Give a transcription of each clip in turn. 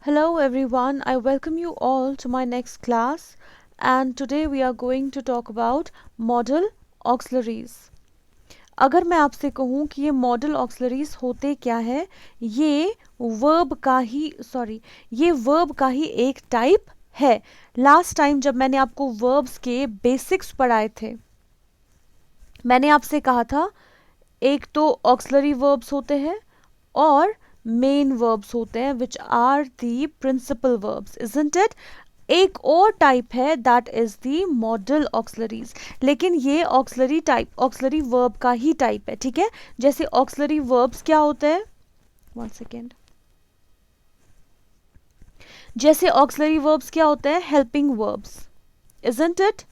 Hello everyone, I welcome you all to my next class and today we are going to talk about modal auxiliaries. अगर मैं आपसे कहूँ कि ये model auxiliaries होते क्या है, ये वर्ब का ही एक टाइप है. लास्ट टाइम जब मैंने आपको वर्ब्स के बेसिक्स पढ़ाए थे, मैंने आपसे कहा था एक तो ऑक्सिलरी वर्ब्स होते हैं और मेन वर्ब्स होते हैं which are the principal verbs, isn't it. एक और टाइप है that is the modal auxiliaries, लेकिन ये ऑक्सिलरी वर्ब का ही टाइप है. ठीक है, जैसे ऑक्सिलरी वर्ब्स क्या होते हैं, वन सेकेंड, जैसे ऑक्सिलरी वर्ब्स क्या होते हैं, helping verbs, isn't it.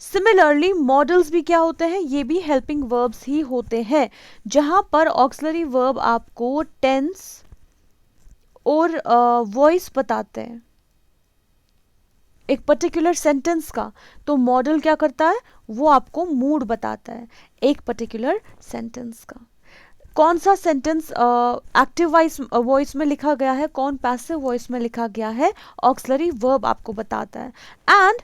Similarly models भी क्या होते हैं, ये भी हेल्पिंग वर्ब्स ही होते हैं, जहां पर ऑक्सिलरी वर्ब आपको टेंस और वॉइस बताते हैं एक पर्टिकुलर सेंटेंस का. तो मॉडल क्या करता है, वो आपको मूड बताता है एक पर्टिकुलर सेंटेंस का. कौन सा सेंटेंस एक्टिव वॉइस में लिखा गया है, कौन पैसिव वॉइस में लिखा गया है, ऑक्सिलरी वर्ब आपको बताता है. And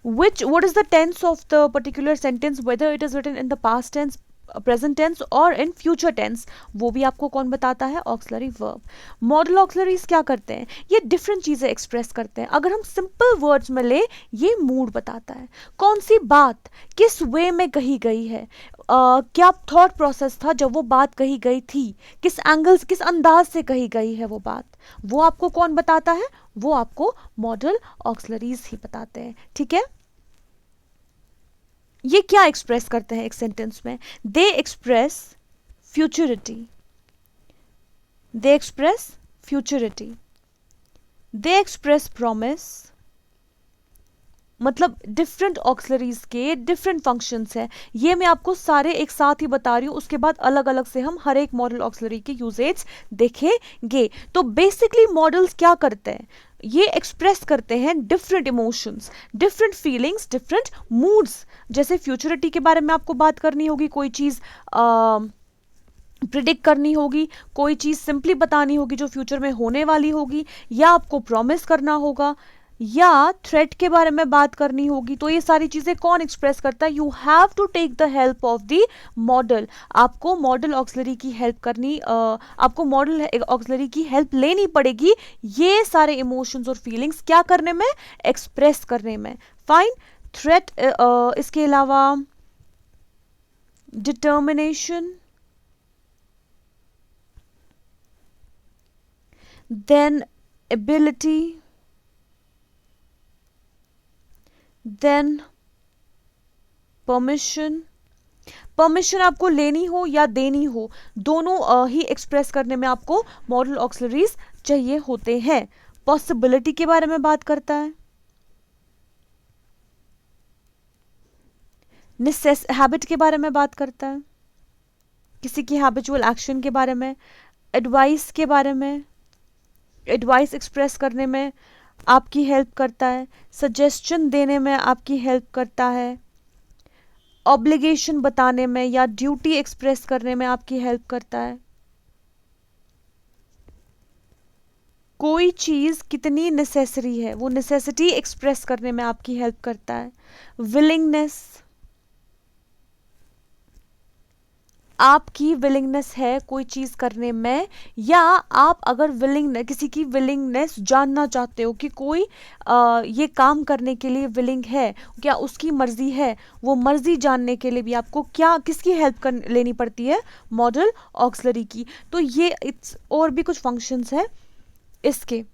what is the tense of the particular sentence, whether it is written in the past tense, present tense और in future tense, वो भी आपको कौन बताता है, ऑक्सिलरी वर्ब. मॉडल ऑक्सिलरीज क्या करते हैं, ये डिफरेंट चीज़ें एक्सप्रेस करते हैं. अगर हम सिंपल वर्ड्स में ले, ये मूड बताता है, कौन सी बात किस वे में कही गई है, क्या थॉट प्रोसेस था जब वो बात कही गई थी, किस एंगल किस अंदाज से कही गई है वो बात, वो आपको कौन बताता है, वो आपको मॉडल ऑक्सिलरीज ही बताते हैं. ठीक है, ये क्या एक्सप्रेस करते हैं एक सेंटेंस में, दे एक्सप्रेस फ्यूचरिटी, दे एक्सप्रेस फ्यूचरिटी, दे एक्सप्रेस प्रॉमिस. मतलब डिफरेंट ऑक्सिलरीज के डिफरेंट फंक्शंस हैं. ये मैं आपको सारे एक साथ ही बता रही हूँ, उसके बाद अलग अलग से हम हर एक मॉडल ऑक्सिलरी के यूजेज देखेंगे. तो बेसिकली मॉडल्स क्या करते हैं, ये एक्सप्रेस करते हैं different emotions, different feelings, different moods. जैसे फ्यूचरिटी के बारे में आपको बात करनी होगी, कोई चीज़ प्रिडिक्ट करनी होगी, कोई चीज़ सिंपली बतानी होगी जो फ्यूचर में होने वाली होगी, या आपको प्रॉमिस करना होगा, या थ्रेट के बारे में बात करनी होगी. तो ये सारी चीजें कौन एक्सप्रेस करता है, you have to take the help of the modal. आपको मॉडल ऑक्सिलरी की हेल्प करनी आपको मॉडल ऑक्सिलरी की हेल्प लेनी पड़ेगी ये सारे इमोशंस और फीलिंग्स क्या करने में, एक्सप्रेस करने में. फाइन. थ्रेट, इसके अलावा determination, then ability, then permission. Permission आपको लेनी हो या देनी हो, दोनों ही एक्सप्रेस करने में आपको मॉडल ऑक्सिलरीज चाहिए होते हैं. पॉसिबिलिटी के बारे में बात करता है, हैबिट के बारे में बात करता है, किसी की हैबिचुअल एक्शन के बारे में, एडवाइस के बारे में, एडवाइस एक्सप्रेस करने में आपकी हेल्प करता है, सजेशन देने में आपकी हेल्प करता है, ऑब्लिगेशन बताने में या ड्यूटी एक्सप्रेस करने में आपकी हेल्प करता है, कोई चीज़ कितनी नेसेसरी है वो नेसेसिटी एक्सप्रेस करने में आपकी हेल्प करता है, विलिंगनेस, आपकी विलिंगनेस है कोई चीज़ करने में, या आप अगर किसी की विलिंगनेस जानना चाहते हो कि कोई ये काम करने के लिए विलिंग है, क्या उसकी मर्जी है, वो मर्जी जानने के लिए भी आपको किसकी हेल्प लेनी पड़ती है, मॉडल ऑक्सिलरी की. तो ये और भी कुछ फंक्शंस है इसके.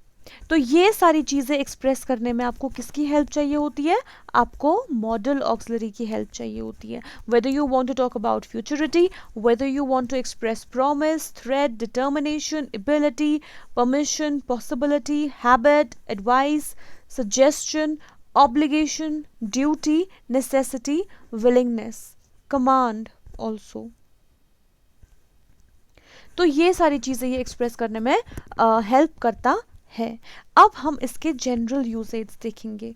तो ये सारी चीज़ें एक्सप्रेस करने में आपको किसकी हेल्प चाहिए होती है, आपको मॉडल ऑक्सिलरी की हेल्प चाहिए होती है. Whether you want to talk about futurity, whether you want to express promise, threat, determination, ability, permission, possibility, habit, advice, suggestion, obligation, duty, necessity, willingness, command also. तो ये सारी चीज़ें ये एक्सप्रेस करने में हेल्प करता है. अब हम इसके जनरल यूसेज देखेंगे.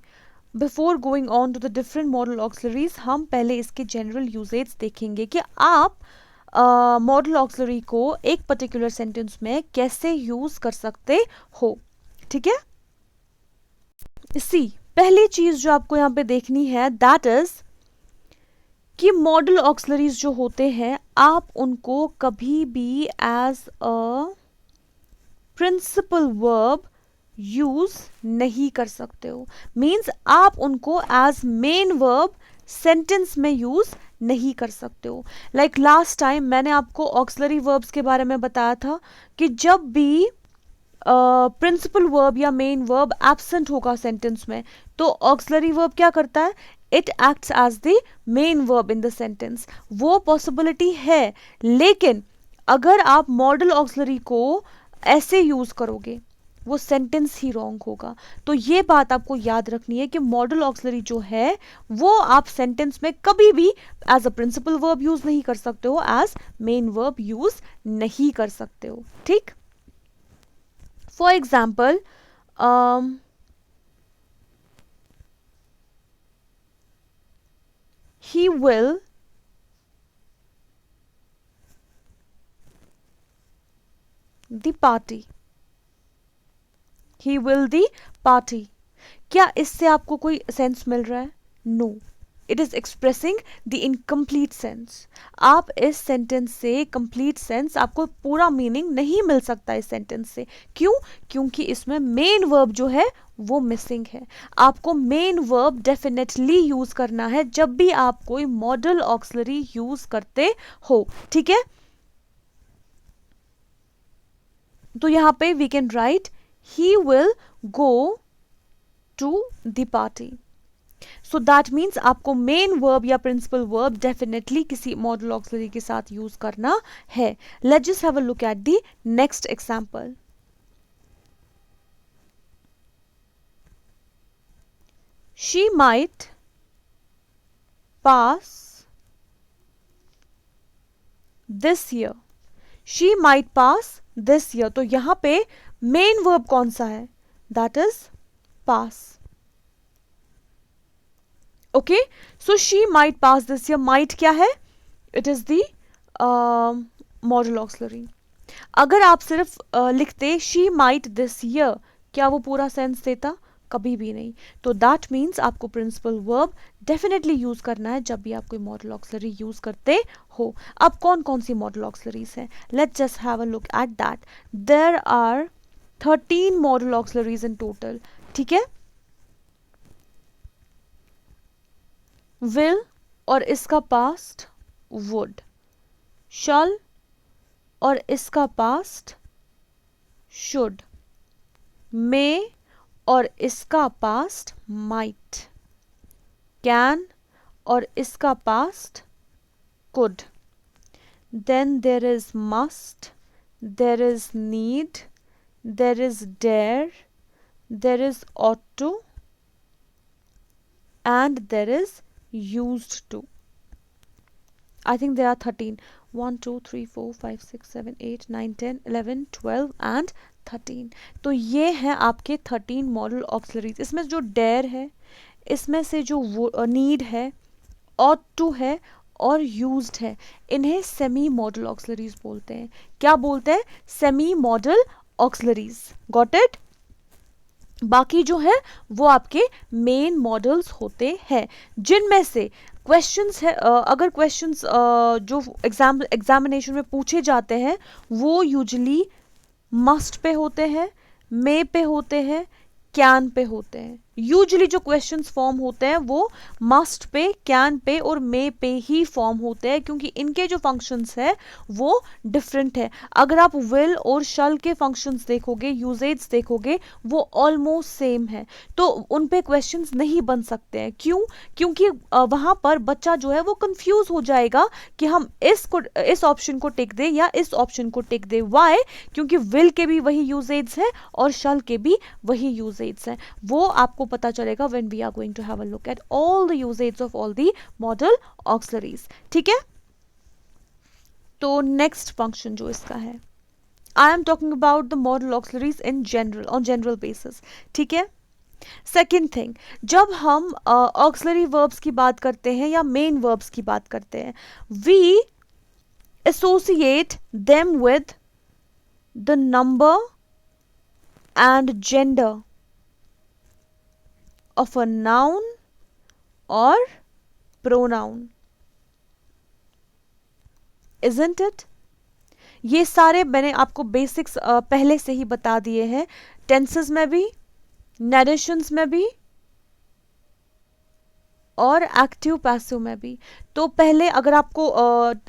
Before going on to the different modal auxiliaries, हम पहले इसके जनरल यूसेज देखेंगे कि आप मॉडल ऑक्सिलरी को एक पर्टिकुलर सेंटेंस में कैसे यूज कर सकते हो. ठीक है। सी, पहली चीज जो आपको यहां पे देखनी है दैट इज कि मॉडल ऑक्सिलरीज जो होते हैं आप उनको कभी भी as a principal verb use नहीं कर सकते हो। मीन्स आप उनको एज मेन वर्ब सेंटेंस में यूज नहीं कर सकते हो। लाइक लास्ट टाइम मैंने आपको ऑक्सिलरी वर्ब्स के बारे में बताया था कि जब भी प्रिंसिपल वर्ब या मेन वर्ब एब्सेंट होगा सेंटेंस में तो ऑक्सिलरी वर्ब क्या करता है, it acts as the main verb in the sentence. वो पॉसिबिलिटी है, लेकिन अगर आप मॉडल ऑक्सिलरी को ऐसे यूज करोगे वो सेंटेंस ही रॉन्ग होगा। तो ये बात आपको याद रखनी है कि मॉडल ऑक्सिलरी जो है वो आप सेंटेंस में कभी भी as a principal verb use नहीं कर सकते हो, एज मेन वर्ब यूज नहीं कर सकते हो। ठीक, for example he will the party, he will the party। क्या इससे आपको कोई सेंस मिल रहा है? No, it is expressing the incomplete sense. आप इस सेंटेंस से कंप्लीट सेंस, आपको पूरा मीनिंग नहीं मिल सकता इस सेंटेंस से। क्यों? क्योंकि इसमें मेन वर्ब जो है वो मिसिंग है। आपको मेन वर्ब डेफिनेटली यूज करना है जब भी आप कोई मॉडल ऑक्सिलरी यूज करते हो। ठीक है, तो यहां पे we can write he will go to the party. So that means आपको मेन वर्ब या प्रिंसिपल वर्ब डेफिनेटली किसी मॉडल ऑक्सिलरी के साथ यूज करना है। Let's just have a look at the next example. She might pass this year, she might pass this year. तो यहां पे मेन वर्ब कौन सा है? That is pass. Okay, so she might pass this year, might क्या है? It is the model auxiliary. अगर आप सिर्फ लिखते शी माइट दिस ईयर, क्या वो पूरा सेंस देता? कभी भी नहीं। तो दैट मीन्स आपको प्रिंसिपल वर्ब डेफिनेटली यूज करना है जब भी आप कोई मॉडल ऑक्सिलरी यूज करते हो। अब कौन कौन सी मॉडल ऑक्सिलरीज हैं? Let's just have a look at that. There are 13 modal auxiliaries in total. ठीक है, विल और इसका पास्ट वुड, शल और इसका पास्ट शुड, मे और इसका पास्ट माइट, कैन और इसका past could. Then there is must, there is need, there is dare, there is ought to, and there is used to। I think there are 13. 1 2 3 4 5 6 7 8 9 10 11 12 and 13। तो ये हैं आपके 13 modal auxiliaries. इसमें जो dare है, इसमें से जो नीड है, ought to है और यूज्ड है, इन्हें सेमी मॉडल ऑक्सिलरीज बोलते हैं। क्या बोलते हैं? Semi model auxiliaries. Got it? बाकी जो है वो आपके मेन मॉडल्स होते हैं, जिनमें से क्वेश्चंस है, अगर क्वेश्चंस जो एग्जामिनेशन में पूछे जाते हैं वो यूजुअली मस्ट पे होते हैं, मे पे होते हैं, कैन पे होते हैं। यूजुअली जो क्वेश्चंस फॉर्म होते हैं वो मस्ट पे, कैन पे और मे पे ही फॉर्म होते हैं, क्योंकि इनके जो फंक्शंस है वो डिफरेंट है। अगर आप विल और शल के फंक्शंस देखोगे, यूजेज देखोगे, वो ऑलमोस्ट सेम है, तो उन पे क्वेश्चंस नहीं बन सकते हैं। क्यों? क्योंकि वहां पर बच्चा जो है वो कंफ्यूज हो जाएगा कि हम इस ऑप्शन को टिक दे या इस ऑप्शन को टिक दे। वाई? क्योंकि विल के भी वही यूजेज है और शल के भी वही यूजेज है। वो आपको पता चलेगा when we are going to have a look at all the usage of all the model auxiliaries। ठीक है, तो नेक्स्ट फंक्शन जो इसका है, I am talking about the model auxiliaries in general, on general basis. ठीक है, second thing, जब हम ऑक्सिलरी वर्ब्स की बात करते हैं या मेन वर्ब्स की बात करते हैं, we associate them with the number and gender of a noun or pronoun, isn't it? ये सारे मैंने आपको बेसिक्स पहले से ही बता दिए हैं, टेंसेस में भी, नरेशंस में भी और एक्टिव पैसिव में भी। तो पहले अगर आपको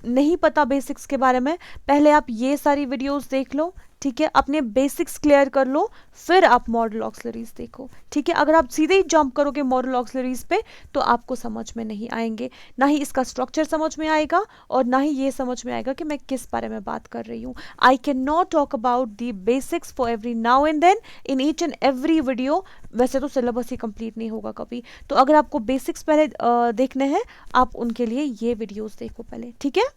नहीं पता बेसिक्स के बारे में, पहले आप ये सारी वीडियोस देख लो, ठीक है, अपने बेसिक्स क्लियर कर लो, फिर आप मॉडल ऑक्सिलरीज देखो, ठीक है। अगर आप सीधे ही जंप करोगे मॉडल ऑक्सिलरीज पे तो आपको समझ में नहीं आएंगे, ना ही इसका स्ट्रक्चर समझ में आएगा और ना ही ये समझ में आएगा कि मैं किस बारे में बात कर रही हूँ। I can not talk about the basics for every now and then in each and every video, वैसे तो सिलेबस ही कंप्लीट नहीं होगा कभी। तो अगर आपको बेसिक्स पहले देखने हैं, आप उनके लिए ये वीडियोस देखो पहले, ठीक है।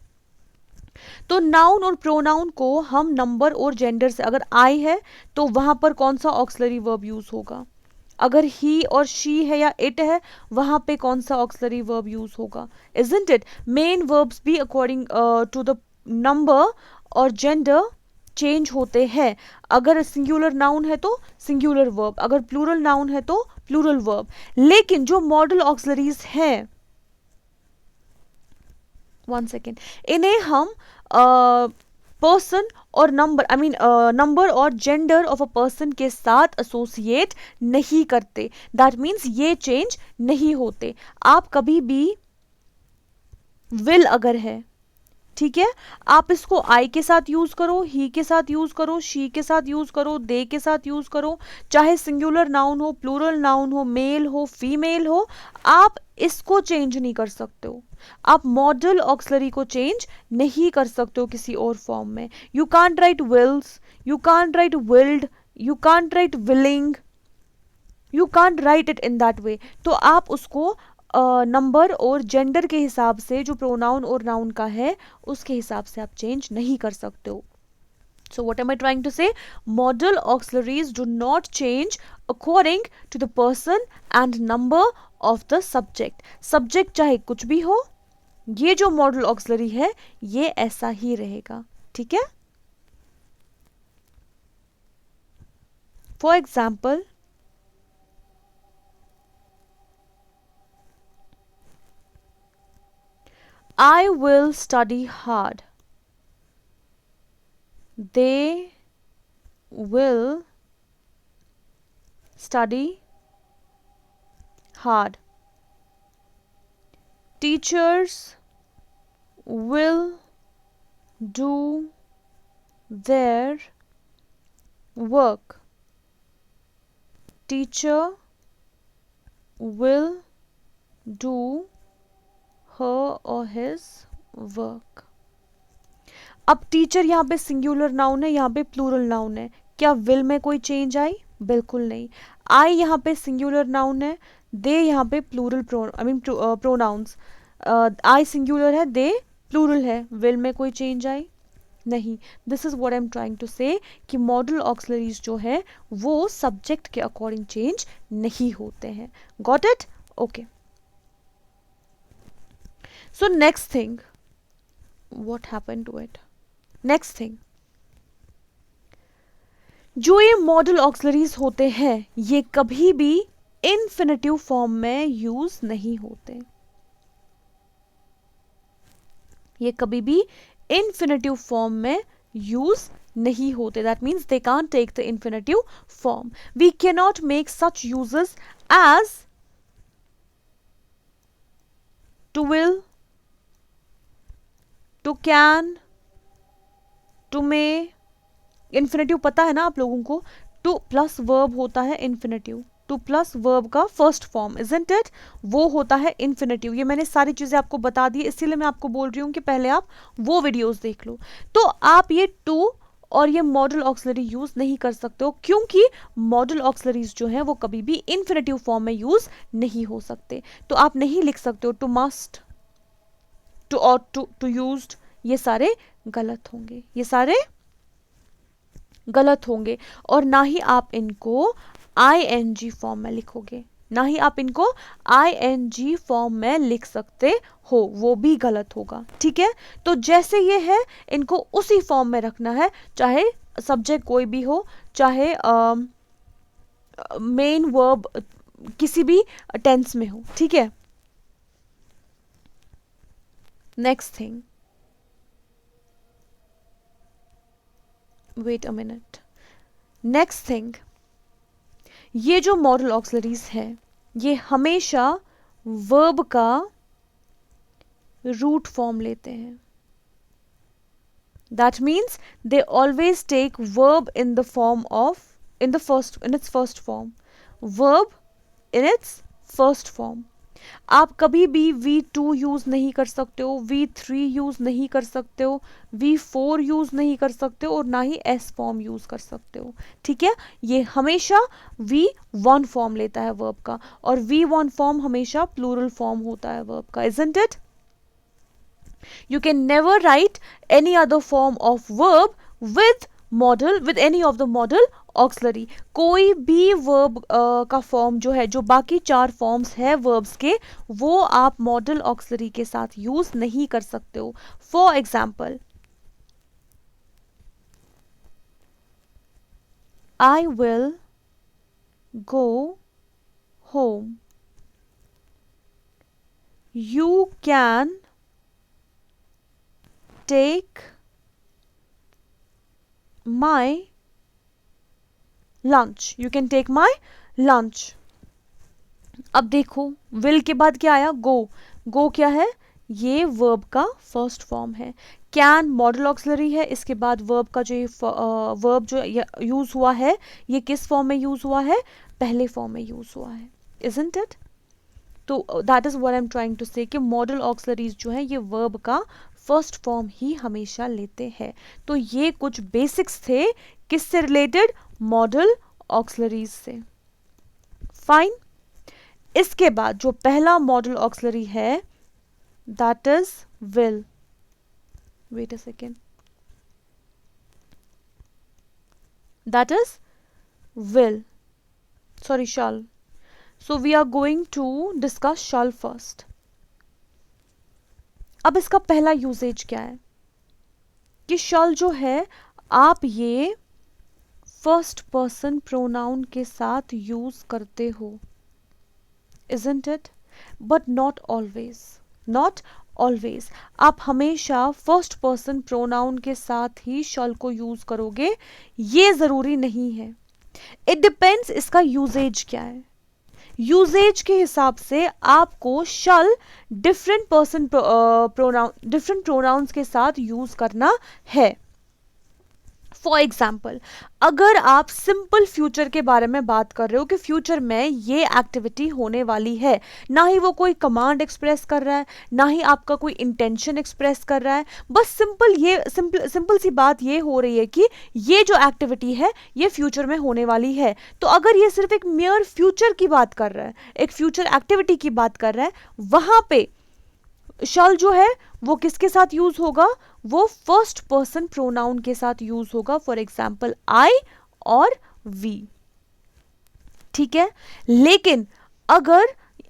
तो नाउन और प्रोनाउन को हम नंबर और जेंडर से, अगर आई है तो वहां पर कौन सा ऑक्सिलरी वर्ब यूज होगा, अगर ही और शी है या इट है वहां पे कौन सा ऑक्सिलरी वर्ब यूज होगा, इजंट इट। मेन वर्ब्स भी अकॉर्डिंग टू द नंबर और जेंडर चेंज होते हैं। अगर सिंगुलर नाउन है तो सिंगुलर वर्ब, अगर प्लूरल नाउन है तो प्लूरल वर्ब। लेकिन जो मॉडल ऑक्सिलरीज हैं, वन सेकेंड, इन्हें हम पर्सन और नंबर, आई मीन नंबर और जेंडर ऑफ अ पर्सन के साथ एसोसिएट नहीं करते। दैट मीन्स ये चेंज नहीं होते। आप कभी भी विल अगर है, ठीक है, आप इसको आई के साथ यूज करो, ही के साथ यूज करो, शी के साथ यूज करो, दे के साथ यूज करो, चाहे सिंगुलर नाउन हो, प्लूरल नाउन हो, मेल हो, फीमेल हो, आप इसको चेंज नहीं कर सकते हो। आप मॉडल ऑक्सिलरी को चेंज नहीं कर सकते हो किसी और फॉर्म में। You can't write wills, you can't write willed, you can't write willing, you can't write it in that way. तो आप उसको नंबर और जेंडर के हिसाब से, जो प्रोनाउन और नाउन का है उसके हिसाब से आप चेंज नहीं कर सकते हो। So what am I trying to say? Modal auxiliaries do not change according to the person and number of the subject. Subject चाहे कुछ भी हो, ये जो मॉडल ऑक्सिलरी है ये ऐसा ही रहेगा, ठीक है। For example, I will study hard. They will study hard. Teachers will do their work. Teacher will do her or his work. अब टीचर यहाँ पे सिंगुलर नाउन है, यहाँ पे प्लूरल नाउन है, क्या विल में कोई चेंज आई? बिल्कुल नहीं। आई यहाँ पे सिंगुलर नाउन है, दे यहाँ पे प्लूरल प्रोनाउंस, आई सिंगुलर है, दे प्लूरल है, विल में कोई चेंज आई? नहीं। This is what I am trying to say कि मॉडल ऑक्सिलरीज जो है वो सब्जेक्ट के अकॉर्डिंग चेंज नहीं होते हैं। Got it? Okay. So next thing, what happened to it? Next thing, जो ये मॉडल ऑक्सिलरीज होते हैं ये कभी भी इन्फिनेटिव फॉर्म में यूज नहीं होते। ये कभी भी इन्फिनेटिव फॉर्म में यूज नहीं होते। That means they can't take the infinitive form. We can not make such usages as to will, to can, to may. Infinitive पता है ना आप लोगों को, टू प्लस वर्ब होता है इन्फिनेटिव, टू प्लस वर्ब का फर्स्ट फॉर्म, इजंट इट, वो होता है इन्फिनेटिव। ये मैंने सारी चीजें आपको बता दी, इसीलिए मैं आपको बोल रही हूँ कि पहले आप वो वीडियोस देख लो। तो आप ये टू और ये मॉडल ऑक्सिलरी यूज नहीं कर सकते हो, क्योंकि मॉडल ऑक्सिलरीज जो है वो कभी भी इन्फिनेटिव फॉर्म में यूज नहीं हो सकते। तो आप नहीं लिख सकते हो to must, to ought, to used, ये सारे गलत होंगे, ये सारे गलत होंगे। और ना ही आप इनको ING फॉर्म में लिखोगे, ना ही आप इनको ING फॉर्म में लिख सकते हो, वो भी गलत होगा, ठीक है। तो जैसे ये है इनको उसी फॉर्म में रखना है, चाहे सब्जेक्ट कोई भी हो, चाहे मेन वर्ब किसी भी टेंस में हो, ठीक है। Next thing, wait a minute, next thing, ये जो मॉडल ऑक्सिलरीज है ये हमेशा वर्ब का रूट फॉर्म लेते हैं। That means they always take verb in the form of in its first form. Verb in its first form. आप कभी भी V2 यूज नहीं कर सकते हो, V3 यूज नहीं कर सकते हो, V4 यूज नहीं कर सकते हो और ना ही S फॉर्म यूज कर सकते हो, ठीक है। ये हमेशा V1 फॉर्म लेता है वर्ब का, और V1 फॉर्म हमेशा प्लूरल फॉर्म होता है वर्ब का, isn't it? You can never write any other form of verb with any of the model auxiliary. कोई भी verb का फॉर्म जो है, जो बाकी 4 फॉर्म्स है verbs के, वो आप model auxiliary के साथ यूज नहीं कर सकते हो। For example, I will go home. You can take my lunch. You can take my lunch. अब देखो will के बाद क्या आया, go. go क्या है, ये verb का फर्स्ट फॉर्म है। can मॉडल ऑक्सिलरी है, इसके बाद verb का जो verb जो यूज हुआ है ये किस फॉर्म में यूज हुआ है, पहले फॉर्म में यूज हुआ है, isn't it? तो that is what I am trying to say कि मॉडल ऑक्सिलरीज जो है ये वर्ब का फर्स्ट फॉर्म ही हमेशा लेते हैं। तो ये कुछ बेसिक्स थे किससे रिलेटेड, मॉडल ऑक्सिलरीज से। फाइन, इसके बाद जो पहला मॉडल ऑक्सिलरी है that is will. Wait a second, that is will, sorry shall. So we are going to discuss shall first. अब इसका पहला यूसेज क्या है कि shall जो है आप ये फर्स्ट पर्सन प्रोनाउन के साथ यूज करते हो, isn't it? But not always. Not always. आप हमेशा फर्स्ट पर्सन प्रोनाउन के साथ ही shall को यूज करोगे ये जरूरी नहीं है। It depends इसका यूसेज क्या है। यूजेज के हिसाब से आपको शल डिफरेंट प्रोनाउंस के साथ यूज करना है। फॉर एग्जाम्पल, अगर आप सिंपल फ्यूचर के बारे में बात कर रहे हो कि फ्यूचर में ये एक्टिविटी होने वाली है, ना ही वो कोई कमांड एक्सप्रेस कर रहा है, ना ही आपका कोई इंटेंशन एक्सप्रेस कर रहा है, बस सिंपल सी बात ये हो रही है कि ये जो एक्टिविटी है ये फ्यूचर में होने वाली है। तो अगर ये सिर्फ एक मियर फ्यूचर की बात कर रहा है, एक फ्यूचर एक्टिविटी की बात कर रहा है, वहां पे शल जो है वो किसके साथ यूज होगा, वो फर्स्ट पर्सन प्रोनाउन के साथ यूज होगा। फॉर एग्जाम्पल आई और वी, ठीक है। लेकिन अगर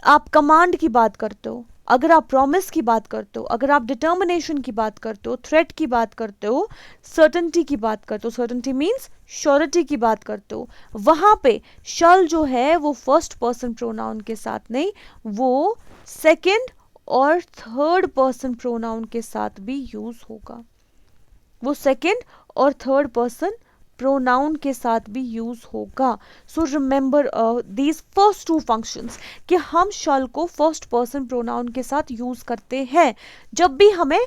आप कमांड की बात करते हो, अगर आप प्रॉमिस की बात करते हो, अगर आप डिटर्मिनेशन की बात करते हो, थ्रेट की बात करते हो, सर्टेनिटी की बात करते हो, सर्टेनिटी मीन्स श्योरिटी की बात करते हो, वहां पे शल जो है वो फर्स्ट पर्सन प्रोनाउन के साथ नहीं, वो सेकेंड और थर्ड पर्सन प्रोनाउन के साथ भी यूज होगा। वो सेकेंड और थर्ड पर्सन प्रोनाउन के साथ भी यूज होगा। So remember these first two functions कि हम शल को फर्स्ट पर्सन प्रोनाउन के साथ यूज करते हैं जब भी हमें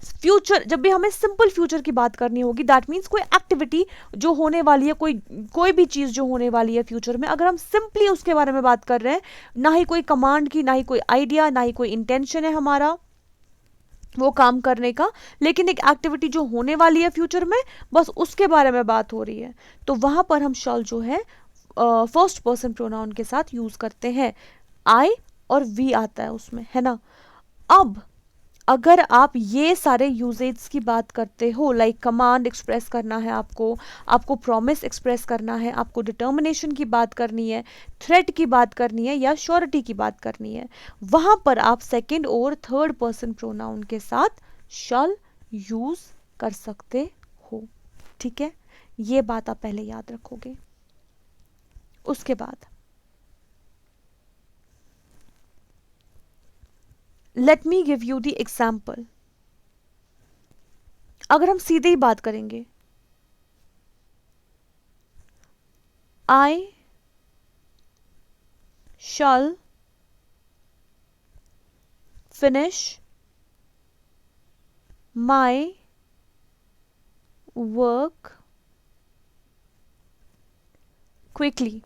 सिंपल फ्यूचर की बात करनी होगी। दैट मीन्स कोई एक्टिविटी जो होने वाली है, कोई भी चीज जो होने वाली है फ्यूचर में, अगर हम सिंपली उसके बारे में बात कर रहे हैं, ना ही कोई कमांड की, ना ही कोई आइडिया, ना ही कोई इंटेंशन है हमारा वो काम करने का, लेकिन एक एक्टिविटी जो होने वाली है फ्यूचर में, बस उसके बारे में बात हो रही है, तो वहां पर हम शल जो है फर्स्ट पर्सन प्रोनाउन के साथ यूज करते हैं। आई और वी आता है उसमें, है ना। अब अगर आप ये सारे यूजेज की बात करते हो, लाइक कमांड एक्सप्रेस करना है आपको प्रॉमिस एक्सप्रेस करना है, आपको डिटर्मिनेशन की बात करनी है, थ्रेट की बात करनी है या श्योरिटी की बात करनी है, वहां पर आप सेकेंड और थर्ड पर्सन प्रोनाउन के साथ शल यूज कर सकते हो, ठीक है। ये बात आप पहले याद रखोगे। उसके बाद let me give you the example. अगर हम सीधे ही बात करेंगे, I shall finish my work quickly.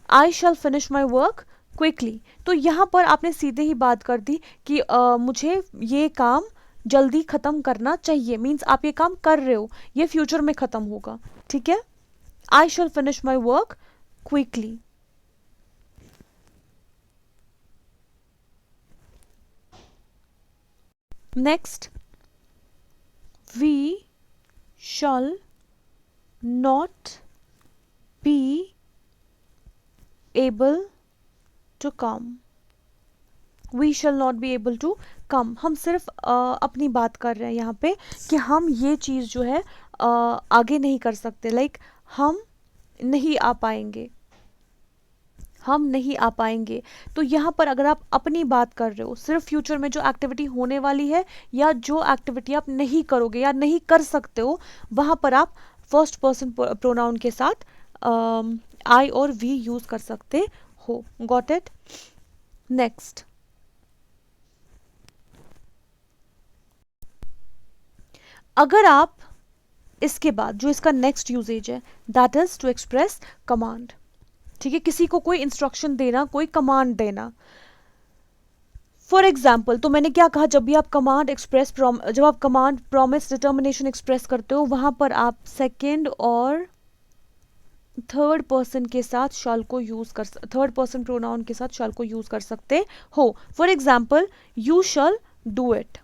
I shall finish my work quickly. तो यहां पर आपने सीधे ही बात कर दी कि मुझे ये काम जल्दी खत्म करना चाहिए, मीन्स आप ये काम कर रहे हो, ये फ्यूचर में खत्म होगा, ठीक है। I shall finish my work quickly. Next, we shall not be able to come। We shall not be able to come। हम सिर्फ अपनी बात कर रहे हैं यहाँ पे कि हम ये चीज़ जो है आगे नहीं कर सकते, लाइक हम नहीं आ पाएंगे, हम नहीं आ पाएंगे। तो यहाँ पर अगर आप अपनी बात कर रहे हो, सिर्फ फ्यूचर में जो एक्टिविटी होने वाली है या जो एक्टिविटी आप नहीं करोगे या नहीं कर सकते हो, वहाँ पर आप फर्स्ट पर्सन प्रोनाउन के साथ आई और वी यूज कर सकते हो। Got it. नेक्स्ट, अगर आप इसके बाद जो इसका नेक्स्ट यूजेज है, that is to express command. ठीक है, किसी को कोई इंस्ट्रक्शन देना, कोई कमांड देना। फॉर एग्जाम्पल, तो मैंने क्या कहा, जब भी आप कमांड एक्सप्रेस जब आप कमांड प्रॉमिस डिटर्मिनेशन एक्सप्रेस करते हो, वहां पर आप सेकेंड और थर्ड पर्सन के साथ शैल को यूज कर, थर्ड पर्सन प्रोनाउन के साथ शैल को यूज कर सकते हो। For example, you shell do it.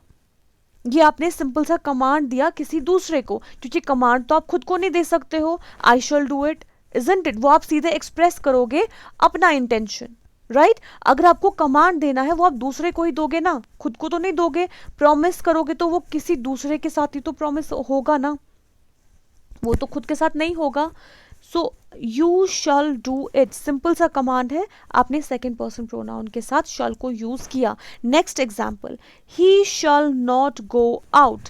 ये आपने सिंपल सा कमांड दिया किसी दूसरे को, क्योंकि कमांड तो आप खुद को नहीं दे सकते हो। I shall do it, isn't it, वो आप सीधे एक्सप्रेस करोगे अपना इंटेंशन, राइट। अगर आपको कमांड देना है वो आप दूसरे को ही दोगे ना, खुद को तो नहीं दोगे। प्रॉमिस करोगे तो वो किसी दूसरे के साथ ही तो प्रॉमिस होगा ना, वो तो खुद के साथ नहीं होगा। So you shall do it simple सा कमांड है, आपने सेकेंड पर्सन प्रोनाउन के साथ शैल को यूज किया। Next example, he shall not go out.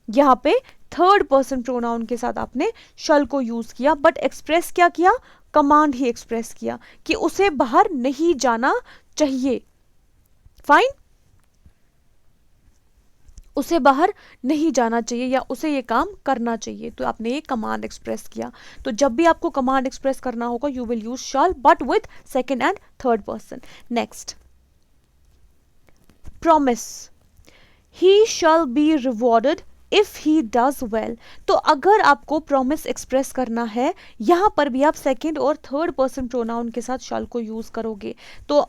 यहाँ पे थर्ड पर्सन प्रोनाउन के साथ आपने शैल को यूज किया, बट एक्सप्रेस क्या किया, कमांड ही एक्सप्रेस किया कि उसे बाहर नहीं जाना चाहिए। फाइन, उसे बाहर नहीं जाना चाहिए या उसे ये काम करना चाहिए, तो आपने ये कमांड एक्सप्रेस किया। तो जब भी आपको कमांड एक्सप्रेस करना होगा, you will use shall, but with second and third person. Next, promise, he shall be rewarded if he does well. तो अगर आपको प्रॉमिस एक्सप्रेस करना है, यहां पर भी आप सेकेंड और थर्ड पर्सन प्रोनाउन के साथ शैल को यूज करोगे। तो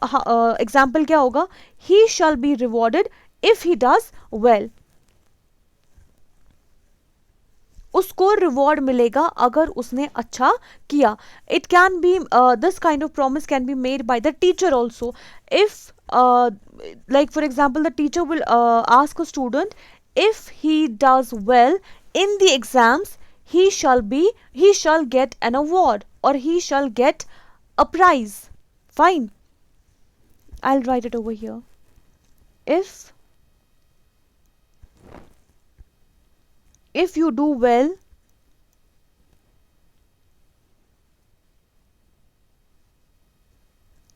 एग्जाम्पल क्या होगा, he shall be rewarded if he does well. उसको रिवॉर्ड मिलेगा अगर उसने अच्छा किया। It can be this kind of promise can be made by the teacher also. If like for example, the teacher will ask a student, if he does well in the exams, he shall get an award or he shall get a prize. Fine, I'll write it over here. If you do well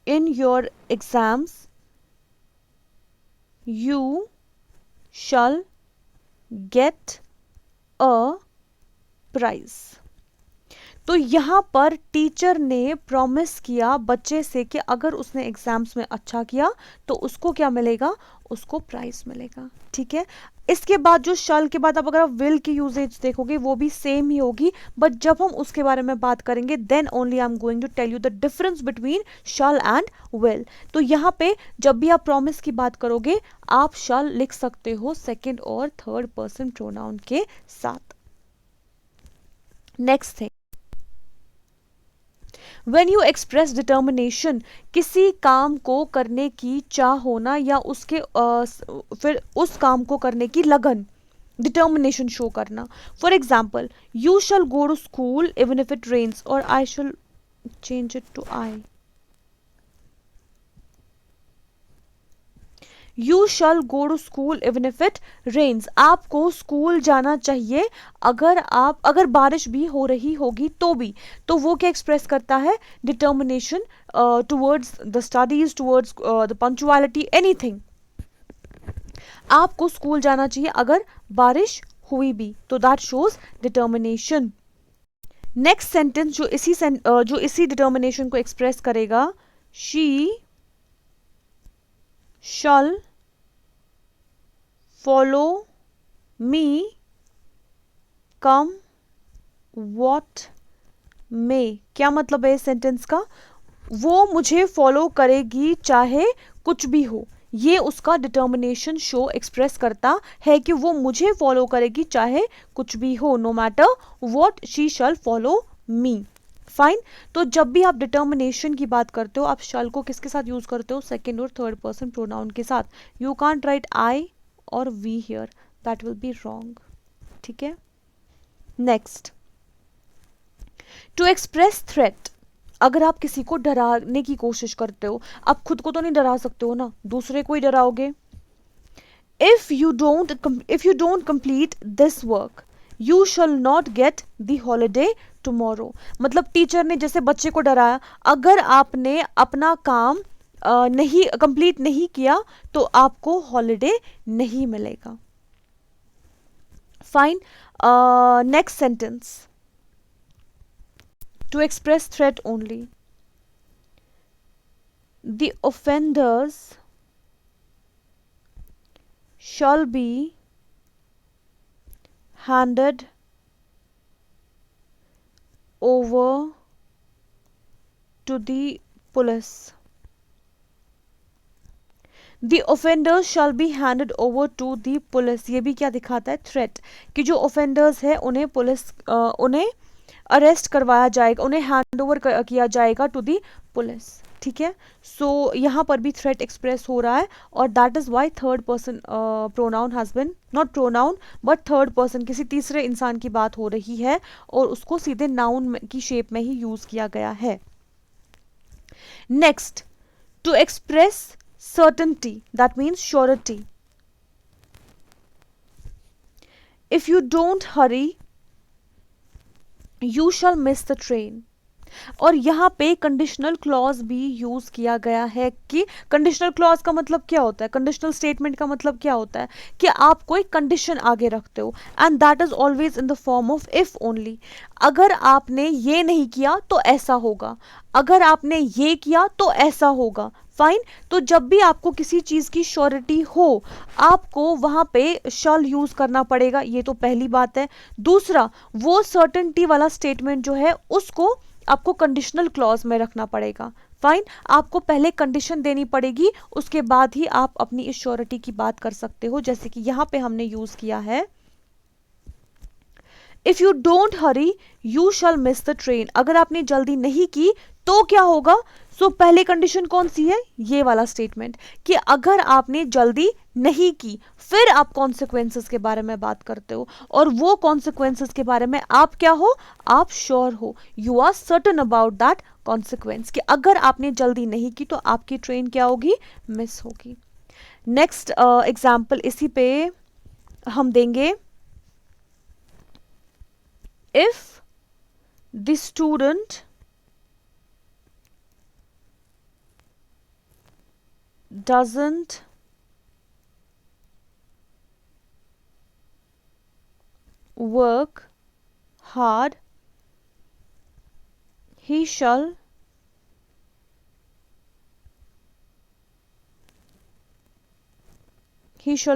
in your exams, you shall get a prize। तो यहाँ पर teacher ने promise किया बच्चे से कि अगर उसने एग्जाम्स में अच्छा किया तो उसको क्या मिलेगा, उसको प्राइज मिलेगा। ठीक है, इसके बाद जो शैल के बाद अब अगर आप विल की यूजेज देखोगे वो भी सेम ही होगी, बट जब हम उसके बारे में बात करेंगे then only I am going to tell you the difference between shall and will. तो यहाँ पे जब भी आप प्रॉमिस की बात करोगे, आप शैल लिख सकते हो सेकेंड और थर्ड पर्सन प्रोनाउन के साथ। Next thing, When you express determination, किसी काम को करने की चाह होना या उसके फिर उस काम को करने की लगन, डिटर्मिनेशन शो करना। For example, you shall go to school even if it rains, और I shall change it to I. You shall go to school even if it rains. आपको स्कूल जाना चाहिए अगर बारिश भी हो रही होगी तो भी. तो वो क्या एक्सप्रेस करता है? Determination towards the studies, towards the punctuality, anything. आपको स्कूल जाना चाहिए अगर बारिश हुई भी, तो that shows determination. Next sentence जो इसी डिटर्मिनेशन को एक्सप्रेस करेगा, she shall follow me come what may. क्या मतलब है इस सेंटेंस का? वो मुझे फॉलो करेगी चाहे कुछ भी हो. ये उसका डिटर्मिनेशन शो एक्सप्रेस करता है कि वो मुझे फॉलो करेगी चाहे कुछ भी हो, no matter what she shall follow me. Fine. तो जब भी आप डिटर्मिनेशन की बात करते हो, आप शैल को किसके साथ यूज करते हो? सेकेंड और थर्ड पर्सन प्रोनाउन के साथ. यू कांट राइट आई और we here, that will be wrong. ठीक है. Next, to express threat. अगर आप किसी को डराने की कोशिश करते हो, आप खुद को तो नहीं डरा सकते हो ना, दूसरे को ही डराओगे. If you don't complete this work you shall not get the holiday tomorrow. मतलब टीचर ने जैसे बच्चे को डराया, अगर आपने अपना काम नहीं कंप्लीट नहीं किया तो आपको हॉलीडे नहीं मिलेगा. Fine. Next sentence, to express threat only. The offenders shall be handed over to the police. The offenders shall be handed over to the police. ये भी क्या दिखाता है? थ्रेट. कि जो offenders है उन्हें अरेस्ट करवाया जाएगा, उन्हें हैंड ओवर किया जाएगा टू दी पुलिस. ठीक है. सो यहाँ पर भी थ्रेट एक्सप्रेस हो रहा है, और that is why third person pronoun has been, not pronoun but third person, किसी तीसरे इंसान की बात हो रही है और उसको सीधे नाउन की शेप में ही यूज किया गया है. Next, to express certainty, that means surety. If you don't hurry you shall miss the train. और यहाँ पे कंडीशनल क्लॉज भी यूज किया गया है. कि कंडीशनल क्लॉज का मतलब क्या होता है? कंडीशनल स्टेटमेंट का मतलब क्या होता है? कि आप कोई कंडीशन आगे रखते हो, and that is always in the form of if only. अगर आपने ये नहीं किया तो ऐसा होगा, अगर आपने ये किया तो ऐसा होगा. फाइन. तो जब भी आपको किसी चीज की श्योरिटी हो, आपको वहां पे शैल यूज करना पड़ेगा. ये तो पहली बात है. दूसरा, वो सर्टेनिटी वाला स्टेटमेंट जो है उसको आपको कंडीशनल क्लॉज में रखना पड़ेगा. फाइन. आपको पहले कंडीशन देनी पड़ेगी, उसके बाद ही आप अपनी इस श्योरिटी की बात कर सकते हो. जैसे कि यहां पे हमने यूज किया है, if you don't hurry you shall miss the train. अगर आपने जल्दी नहीं की तो क्या होगा? सो पहले कंडीशन कौन सी है? ये वाला स्टेटमेंट, कि अगर आपने जल्दी नहीं की फिर आप कॉन्सिक्वेंसेस के बारे में बात करते हो, और वो कॉन्सिक्वेंसेस के बारे में आप क्या हो? आप श्योर हो, you are certain about that consequence, कि अगर आपने जल्दी नहीं की तो आपकी ट्रेन क्या होगी? मिस होगी. नेक्स्ट एग्जाम्पल इसी पे हम देंगे. If the student doesn't work hard he shall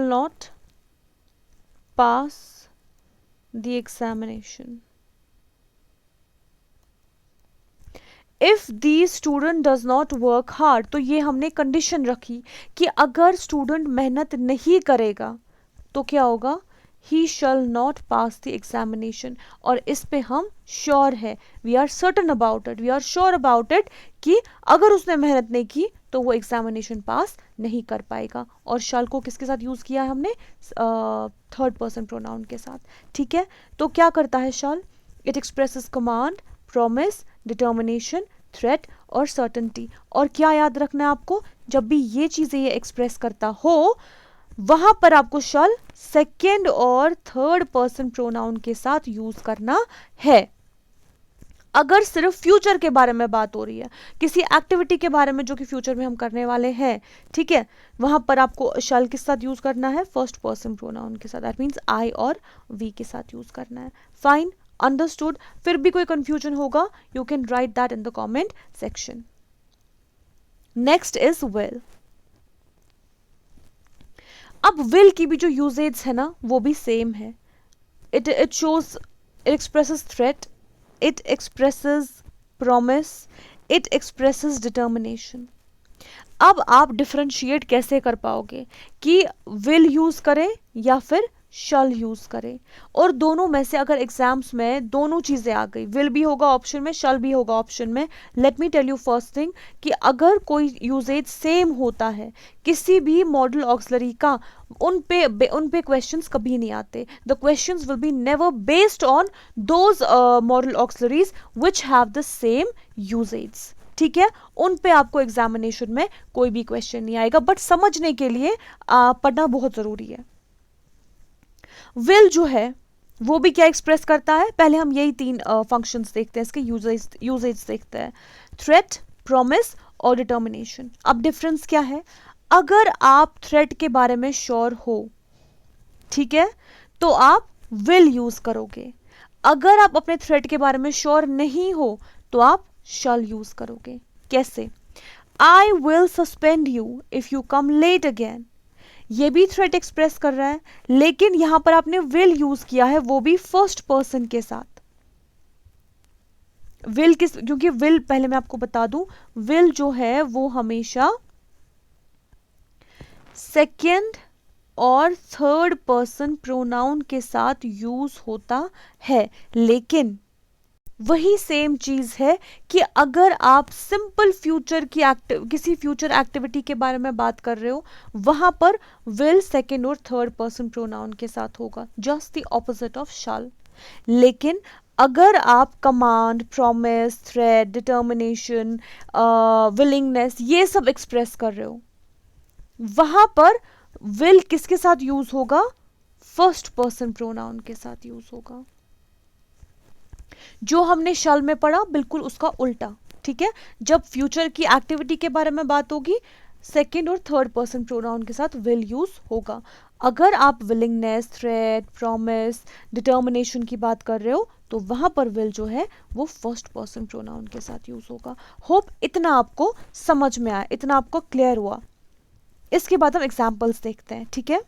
not pass the examination. If the student does not work hard, तो ये हमने कंडीशन रखी कि अगर स्टूडेंट मेहनत नहीं करेगा तो क्या होगा? He shall not pass the examination. और इस पे हम श्योर है, we are certain about it, we are sure about it कि अगर उसने मेहनत नहीं की तो वो एग्जामिनेशन पास नहीं कर पाएगा. और शैल को किसके साथ यूज किया है हमने? थर्ड पर्सन प्रोनाउन के साथ. ठीक है. तो क्या करता है shall? It expresses command, promise, determination, threat और सर्टेनिटी। और क्या याद रखना है आपको, जब भी ये चीजें ये एक्सप्रेस करता हो वहां पर आपको शल सेकेंड और थर्ड पर्सन प्रोनाउन के साथ यूज करना है। अगर सिर्फ फ्यूचर के बारे में बात हो रही है, किसी एक्टिविटी के बारे में जो कि फ्यूचर में हम करने वाले हैं, ठीक है, वहां पर आपको शल के साथ यूज करना है, फर्स्ट पर्सन प्रोनाउन के साथ, दैट मींस आई और वी के साथ यूज करना है। Fine, understood. फिर भी कोई कंफ्यूजन होगा, you can write that in the comment section. Next is will. अब विल की भी जो यूजेज है ना वो भी सेम है। It shows, it expresses threat, it expresses promise, it expresses determination। अब आप डिफरेंशिएट कैसे कर पाओगे कि will यूज करें या फिर shall यूज करें? और दोनों में से अगर एग्जाम्स में दोनों चीजें आ गई, will भी होगा ऑप्शन में, shall भी होगा ऑप्शन में, let me tell you first thing कि अगर कोई यूजेज सेम होता है किसी भी मॉडल ऑक्सिलरी का, उन पे क्वेश्चंस कभी नहीं आते। The questions will be never based on those modal auxiliaries which have the same usages. ठीक है, उन पे आपको एग्जामिनेशन में कोई भी क्वेश्चन नहीं आएगा, बट समझने के लिए पढ़ना बहुत जरूरी है। विल जो है वो भी क्या एक्सप्रेस करता है, पहले हम यही तीन फंक्शंस देखते हैं, इसके यूजेज देखते हैं, थ्रेट, प्रॉमिस और डिटर्मिनेशन। अब डिफरेंस क्या है, अगर आप थ्रेट के बारे में श्योर हो, ठीक है, तो आप विल यूज करोगे। अगर आप अपने थ्रेट के बारे में श्योर नहीं हो तो आप शल यूज करोगे। कैसे, I will suspend you if you come late again, ये भी थ्रेट एक्सप्रेस कर रहा है, लेकिन यहां पर आपने विल यूज किया है, वो भी फर्स्ट पर्सन के साथ। विल किस, क्योंकि विल पहले मैं आपको बता दूं, विल जो है वो हमेशा सेकेंड और थर्ड पर्सन प्रोनाउन के साथ यूज होता है। लेकिन वही सेम चीज है कि अगर आप सिंपल फ्यूचर की किसी फ्यूचर एक्टिविटी के बारे में बात कर रहे हो, वहां पर विल सेकेंड और थर्ड पर्सन प्रोनाउन के साथ होगा, जस्ट द ऑपोजिट ऑफ शल। लेकिन अगर आप command, promise, threat, determination, willingness ये सब एक्सप्रेस कर रहे हो, वहां पर विल किसके साथ यूज होगा, फर्स्ट पर्सन प्रोनाउन के साथ यूज होगा। जो हमने शल में पढ़ा बिल्कुल उसका उल्टा। ठीक है, जब फ्यूचर की एक्टिविटी के बारे में बात होगी, सेकेंड और थर्ड पर्सन प्रोनाउन के साथ विल यूज होगा। अगर आप विलिंगनेस, थ्रेट, प्रॉमिस, डिटर्मिनेशन की बात कर रहे हो तो वहां पर विल जो है वो फर्स्ट पर्सन प्रोनाउन के साथ यूज होगा। होप इतना आपको समझ में आया, इतना आपको क्लियर हुआ। इसके बाद हम एग्जाम्पल्स देखते हैं। ठीक है,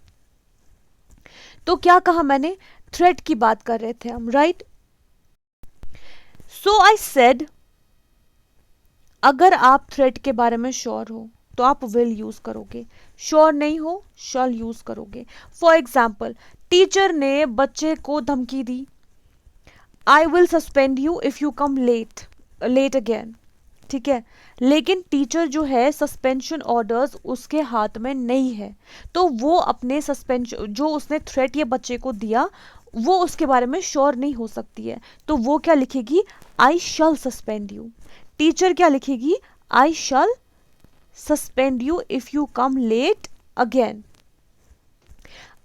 तो क्या कहा मैंने, थ्रेट की बात कर रहे थे हम, राइट। सो आई सेड, अगर आप थ्रेट के बारे में श्योर हो तो आप विल यूज करोगे, श्योर नहीं हो शल यूज करोगे। फॉर एग्जाम्पल, टीचर ने बच्चे को धमकी दी, I will suspend you if you come late again. ठीक है, लेकिन टीचर जो है सस्पेंशन ऑर्डर्स उसके हाथ में नहीं है, तो वो अपने सस्पेंशन जो उसने थ्रेट ये बच्चे को दिया वो उसके बारे में श्योर नहीं हो सकती है, तो वो क्या लिखेगी, I shall suspend you. Teacher क्या लिखेगी, I shall suspend you if you come late again.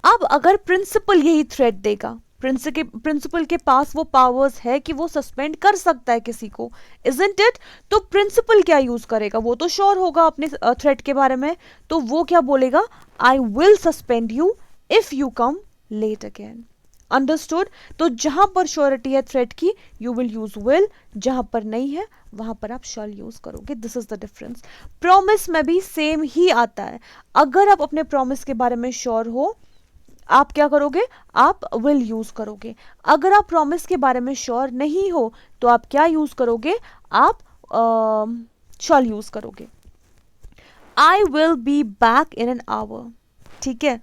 अब अगर प्रिंसिपल यही थ्रेट देगा, प्रिंसिपल के पास वो पावर्स है कि वो सस्पेंड कर सकता है किसी को, इजंट इट, तो प्रिंसिपल क्या यूज करेगा, वो तो श्योर होगा अपने थ्रेट के बारे में, तो वो क्या बोलेगा, I will suspend you if you come late again. Understood. तो जहां पर श्योरिटी है थ्रेट की, यू विल यूज विल, जहां पर नहीं है वहां पर आप शल यूज करोगे। This is the difference. Promise में भी सेम ही आता है, अगर आप अपने प्रॉमिस के बारे में श्योर हो आप क्या करोगे, आप विल यूज करोगे। अगर आप प्रॉमिस के बारे में श्योर नहीं हो तो आप क्या यूज करोगे, आप शल यूज करोगे। I will be back in an hour. ठीक है,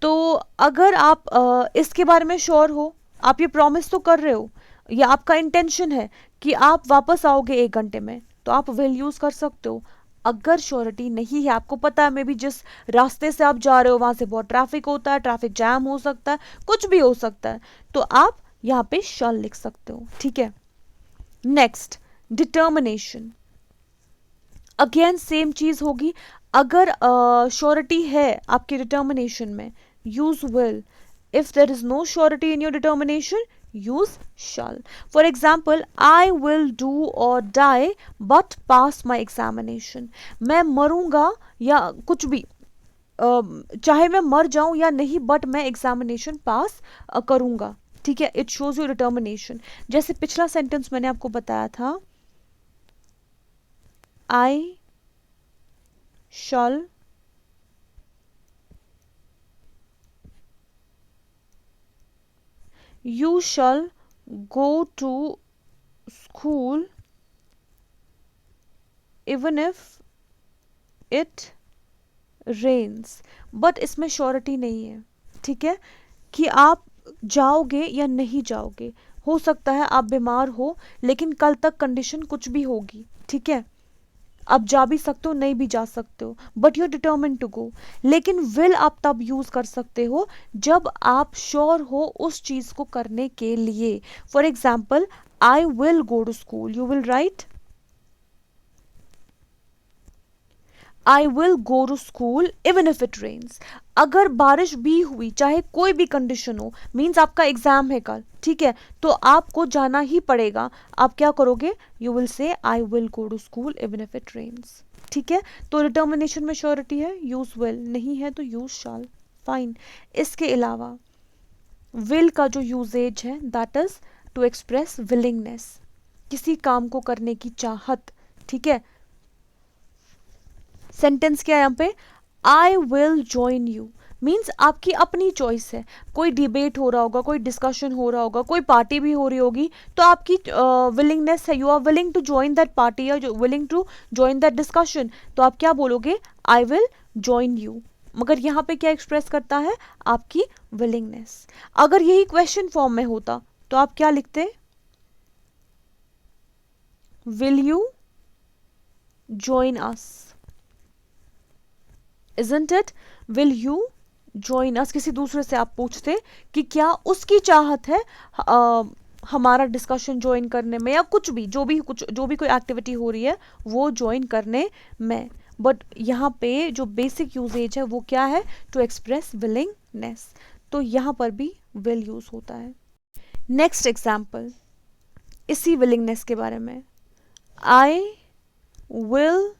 तो अगर आप इसके बारे में श्योर हो, आप ये प्रॉमिस तो कर रहे हो या आपका इंटेंशन है कि आप वापस आओगे 1 घंटे में, तो आप विल यूज कर सकते हो। अगर श्योरिटी नहीं है, आपको पता है मे बी जिस रास्ते से आप जा रहे हो वहां से बहुत ट्रैफिक होता है, ट्रैफिक जैम हो सकता है, कुछ भी हो सकता है, तो आप यहाँ पे शल लिख सकते हो। ठीक है, नेक्स्ट डिटर्मिनेशन। अगेन सेम चीज होगी, अगर श्योरिटी है आपकी डिटर्मिनेशन में, use will. If there is no surety in your determination, use shall. For example, I will do or die but pass my examination. मैं मरूंगा या कुछ भी, चाहे मैं मर जाऊं या नहीं, बट मैं एग्जामिनेशन पास करूंगा. ठीक है, इट शोज योर डिटर्मिनेशन. जैसे पिछला सेंटेंस मैंने आपको बताया था, आई शल you shall go to school even if it rains. But इसमें श्योरिटी नहीं है, ठीक है, कि आप जाओगे या नहीं जाओगे. हो सकता है आप बीमार हो, लेकिन कल तक कंडीशन कुछ भी होगी. ठीक है, आप जा भी सकते हो, नहीं भी जा सकते हो, but you are determined to go. लेकिन विल आप तब यूज कर सकते हो जब आप श्योर हो उस चीज को करने के लिए. For example, I will go to school, you will write I will go to school even if it rains. अगर बारिश भी हुई, चाहे कोई भी कंडीशन हो, मीन्स आपका एग्जाम है कल, ठीक है, तो आपको जाना ही पड़ेगा. आप क्या करोगे? You will say I will go to school even if it rains. ठीक है, तो डिटर्मिनेशन में श्योरिटी है, यूज विल, नहीं है तो यूज शाल. फाइन. इसके अलावा विल का जो यूजेज है, that is to express willingness, किसी काम को करने की चाहत. ठीक है, सेंटेंस क्या है यहाँ पे? आई विल ज्वाइन यू मीन्स आपकी अपनी चॉइस है. कोई डिबेट हो रहा होगा, कोई डिस्कशन हो रहा होगा, कोई पार्टी भी हो रही होगी, तो आपकी विलिंगनेस है, you are willing to join that party या willing to join that discussion, तो आप क्या बोलोगे? I will join you. मगर यहाँ पे क्या एक्सप्रेस करता है? आपकी विलिंगनेस. अगर यही क्वेश्चन फॉर्म में होता तो आप क्या लिखते? Will you join us, isn't it? Will you join us? किसी दूसरे से आप पूछते कि क्या उसकी चाहत है हमारा डिस्कशन ज्वाइन करने में, या कुछ भी, जो भी कोई एक्टिविटी हो रही है वो ज्वाइन करने में. बट यहाँ पे जो बेसिक यूजेज है वो क्या है? To express willingness. तो यहाँ पर भी विल यूज होता है. नेक्स्ट एग्जाम्पल इसी विलिंगनेस के बारे में. I will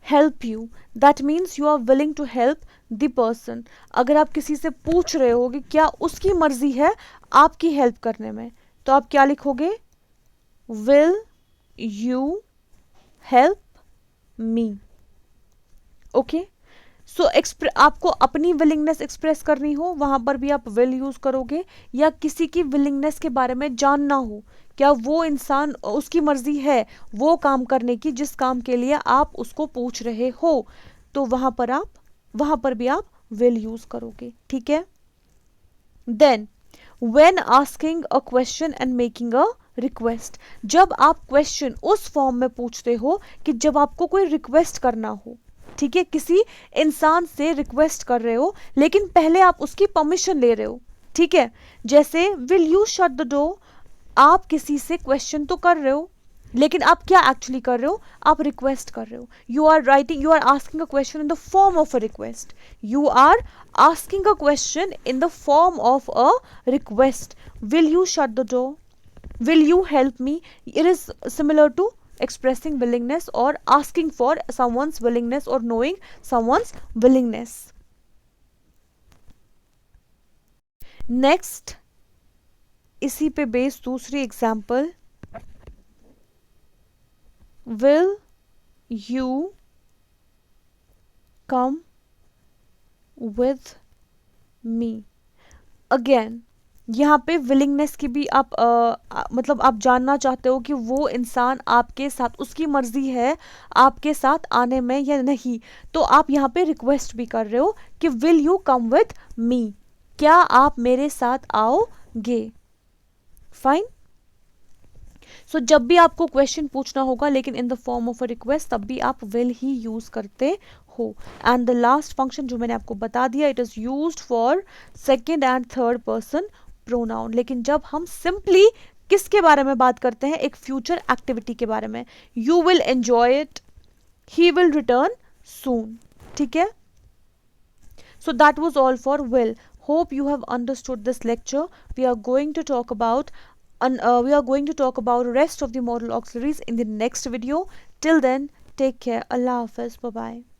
help you, that means you are willing to help the person. अगर आप किसी से पूछ रहे हो कि क्या उसकी मर्जी है आपकी हेल्प करने में, तो आप क्या लिखोगे? Will you help me. Okay, so आपको अपनी विलिंगनेस एक्सप्रेस करनी हो, वहां पर भी आप विल यूज करोगे. या किसी की विलिंगनेस के बारे में जानना हो, क्या वो इंसान, उसकी मर्जी है वो काम करने की जिस काम के लिए आप उसको पूछ रहे हो, तो वहां पर भी आप विल यूज करोगे. ठीक है. Then when asking a question and making a request, जब आप क्वेश्चन उस फॉर्म में पूछते हो कि जब आपको कोई रिक्वेस्ट करना हो, ठीक है, किसी इंसान से रिक्वेस्ट कर रहे हो लेकिन पहले आप उसकी परमिशन ले रहे हो. ठीक है, जैसे will you shut the door, आप किसी से क्वेश्चन तो कर रहे हो लेकिन आप क्या एक्चुअली कर रहे हो? आप रिक्वेस्ट कर रहे हो. You are asking a question in the form of a request. You are asking a question in the form of a request. Will you shut the door, will you help me, it is similar to expressing willingness or asking for someone's willingness or knowing someone's willingness. Next, इसी पे base दूसरी example, will you come with me. Again, यहाँ पे willingness की भी आप मतलब आप जानना चाहते हो कि वो इंसान आपके साथ, उसकी मर्जी है आपके साथ आने में या नहीं, तो आप यहाँ पे रिक्वेस्ट भी कर रहे हो कि will you come with me, क्या आप मेरे साथ आओगे. फाइन. सो जब भी आपको क्वेश्चन पूछना होगा लेकिन इन the form of a request, तब भी आप विल ही यूज करते हो. एंड द लास्ट फंक्शन जो मैंने आपको बता दिया, it is used for second and third person pronoun. लेकिन जब हम सिंपली किसके बारे में बात करते हैं? एक फ्यूचर एक्टिविटी के बारे में. You will enjoy it, he will return soon. ठीक है. So that was all for will. Hope you have understood this lecture. We are going to talk about rest of the modal auxiliaries in the next video. Till then, take care. Allah Hafiz. Bye bye.